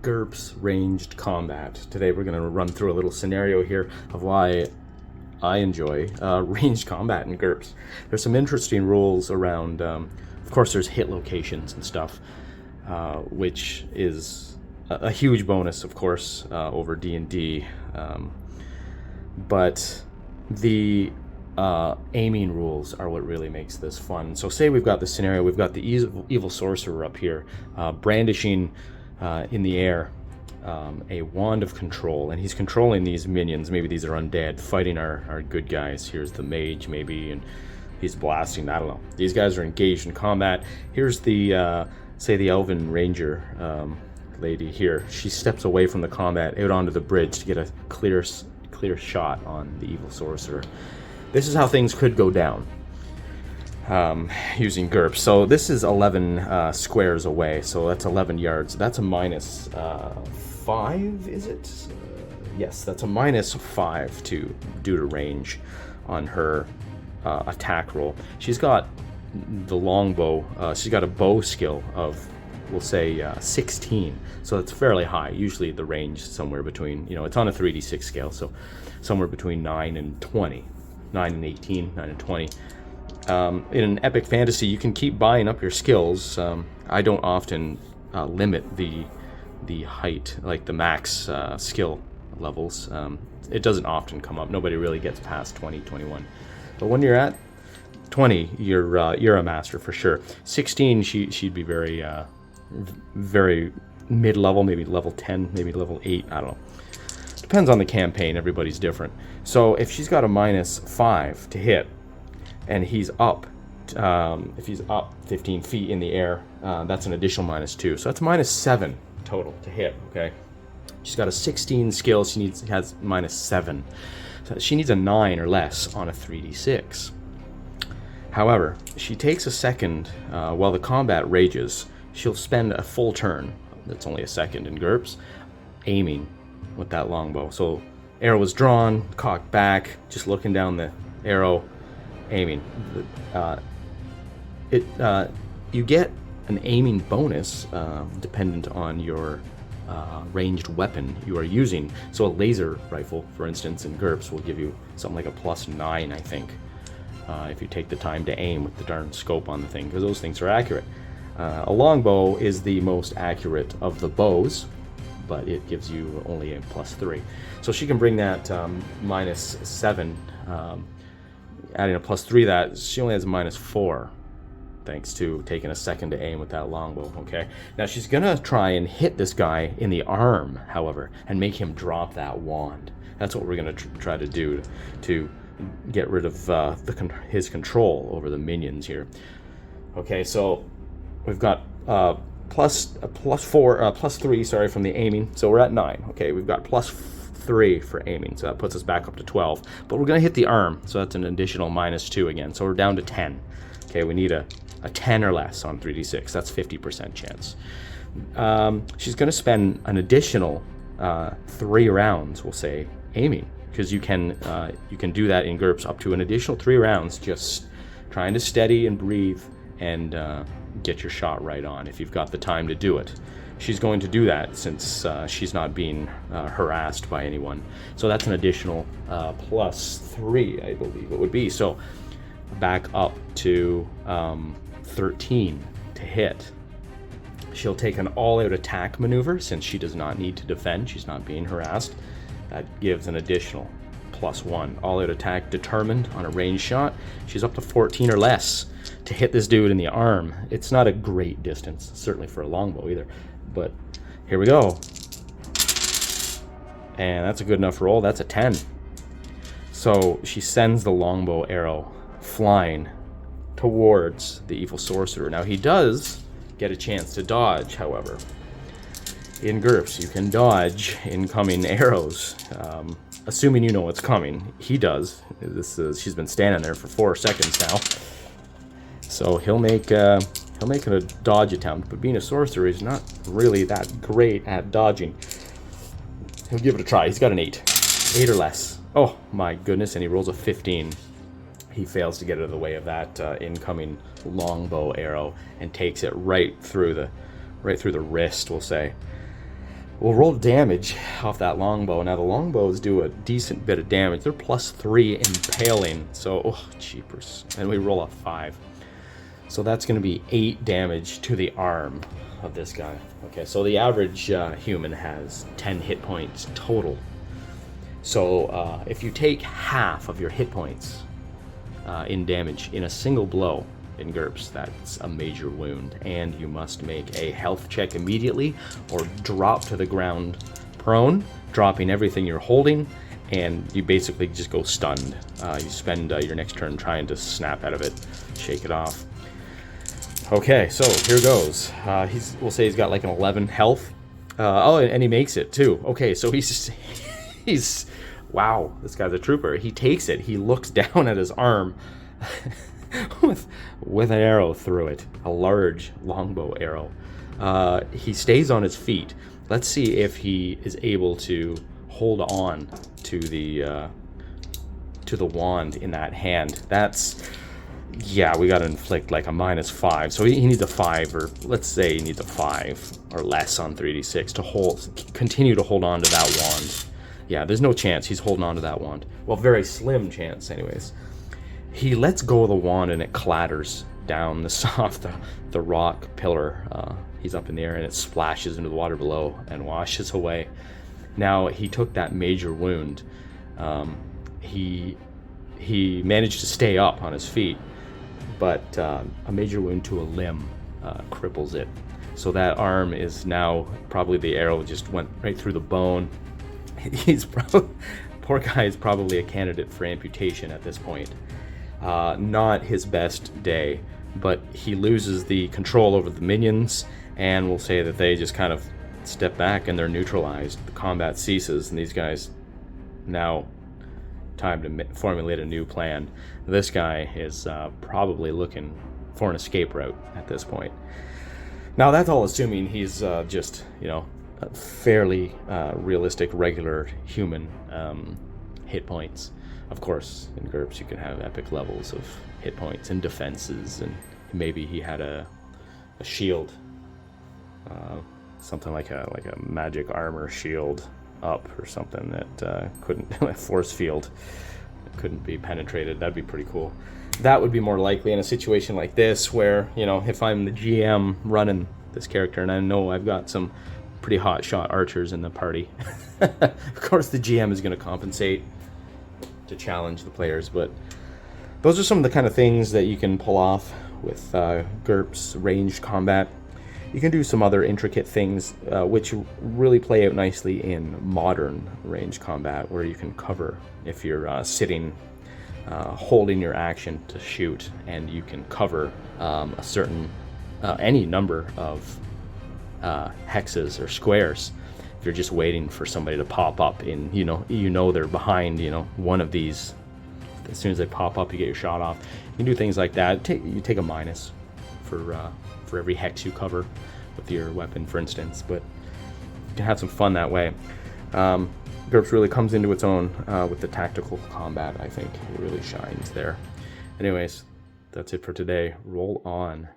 GURPS ranged combat. Today we're going to run through a little scenario here of why I enjoy ranged combat in GURPS. There's some interesting rules around, of course there's hit locations and stuff, which is a huge bonus, of course, over D&D. But the aiming rules are what really makes this fun. So say we've got the scenario, we've got the evil sorcerer up here, brandishing in the air a wand of control, and he's controlling these minions. Maybe these are undead, fighting our good guys. Here's the mage maybe, and he's blasting, I don't know. These guys are engaged in combat. Here's the, say the elven ranger lady here. She steps away from the combat out onto the bridge to get a clear shot on the evil sorcerer. This is how things could go down using GURPS. So this is 11 squares away, so that's 11 yards. That's a minus 5, is it? Yes, that's a minus 5 due to range on her attack roll. She's got the longbow. She's got a bow skill of, we'll say, 16. So it's fairly high. Usually the range is somewhere between, it's on a 3d6 scale, so somewhere between 9 and 20. 9 and 18, 9 and 20. In an epic fantasy, you can keep buying up your skills. I don't often limit the height, like the max skill levels. It doesn't often come up. Nobody really gets past 20, 21. But when you're at 20, you're a master for sure. 16, she'd be very very mid-level, maybe level 10, maybe level 8, I don't know. Depends on the campaign, everybody's different. So if she's got a minus 5 to hit, and he's up, if he's up 15 feet in the air, that's an additional minus 2. So that's minus 7 total to hit, okay? She's got a 16 skill, has minus 7. So she needs a 9 or less on a 3d6. However, she takes a second while the combat rages. She'll spend a full turn, that's only a second in GURPS, aiming with that longbow. So arrow was drawn, cocked back, just looking down the arrow, aiming. You get an aiming bonus dependent on your ranged weapon you are using. So a laser rifle, for instance, in GURPS will give you something like a +9, I think, if you take the time to aim with the darn scope on the thing, because those things are accurate. A longbow is the most accurate of the bows, but it gives you only a +3. So she can bring that minus 7, adding a +3 that she only has a -4, thanks to taking a second to aim with that longbow, okay? Now she's gonna try and hit this guy in the arm, however, and make him drop that wand. That's what we're gonna try to do to get rid of his control over the minions here. Okay, so we've got +3, sorry, from the aiming. So we're at 9. Okay, we've got +3 for aiming, so that puts us back up to 12. But we're going to hit the arm, so that's an additional -2 again. So we're down to 10. Okay, we need a 10 or less on 3d6. That's 50% chance. She's going to spend an additional 3 rounds, we'll say, aiming, because you can do that in GURPS up to an additional 3 rounds, just trying to steady and breathe and get your shot right on if you've got the time to do it. She's going to do that since she's not being harassed by anyone. So that's an additional +3, I believe it would be. So back up to 13 to hit. She'll take an all-out attack maneuver since she does not need to defend. She's not being harassed. That gives an additional +1. All-out attack determined on a range shot. She's up to 14 or less to hit this dude in the arm. It's not a great distance, certainly for a longbow either, but here we go. And that's a good enough roll. That's a 10. So she sends the longbow arrow flying towards the evil sorcerer. Now he does get a chance to dodge, however. In GURPS, you can dodge incoming arrows, assuming you know what's coming. He does. She's been standing there for 4 seconds now. So he'll make a dodge attempt, but being a sorcerer, he's not really that great at dodging. He'll give it a try. He's got an 8 or less. Oh my goodness, and he rolls a 15. He fails to get out of the way of that incoming longbow arrow and takes it right through the wrist, we'll say. We'll roll damage off that longbow. Now the longbows do a decent bit of damage. They're +3 impaling, so oh jeepers. And we roll a 5. So that's going to be 8 damage to the arm of this guy. Okay, so the average human has 10 hit points total. So if you take half of your hit points in damage in a single blow in GURPS, that's a major wound, and you must make a health check immediately or drop to the ground prone, dropping everything you're holding, and you basically just go stunned. You spend your next turn trying to snap out of it, shake it off. Okay, so here goes. We'll say he's got like an 11 health. Oh, and he makes it too. Okay, so he's wow, this guy's a trooper. He takes it. He looks down at his arm with an arrow through it, a large longbow arrow. He stays on his feet. Let's see if he is able to hold on to the wand in that hand. That's, yeah, we got to inflict like a -5. So he needs a 5, or let's say he needs a 5 or less on 3d6 to continue to hold on to that wand. Yeah, there's no chance he's holding on to that wand. Well, very slim chance anyways. He lets go of the wand and it clatters down the rock pillar. He's up in the air and it splashes into the water below and washes away. Now, he took that major wound. He managed to stay up on his feet, but a major wound to a limb cripples it. So that arm is now, probably the arrow just went right through the bone. Poor guy is probably a candidate for amputation at this point. Not his best day, but he loses the control over the minions, and we'll say that they just kind of step back and they're neutralized. The combat ceases, and these guys, now time to formulate a new plan. This guy is probably looking for an escape route at this point. Now that's all assuming he's just, you know, a fairly realistic, regular human hit points. Of course, in GURPS you can have epic levels of hit points and defenses, and maybe he had a shield, something like a magic armor shield up or something that couldn't, a force field couldn't be penetrated. That'd be pretty cool. That would be more likely in a situation like this, where, you know, if I'm the GM running this character and I know I've got some pretty hot shot archers in the party. Of course the GM is going to compensate to challenge the players, but those are some of the kind of things that you can pull off with GURPS ranged combat. You can do some other intricate things which really play out nicely in modern ranged combat, where you can cover if you're sitting, holding your action to shoot, and you can cover a certain any number of hexes or squares. If you're just waiting for somebody to pop up in, you know they're behind, you know, one of these. As soon as they pop up, you get your shot off. You can do things like that. You take a minus for every hex you cover with your weapon, for instance, but you can have some fun that way. GURPS really comes into its own with the tactical combat. I think it really shines there. Anyways, that's it for today. Roll on.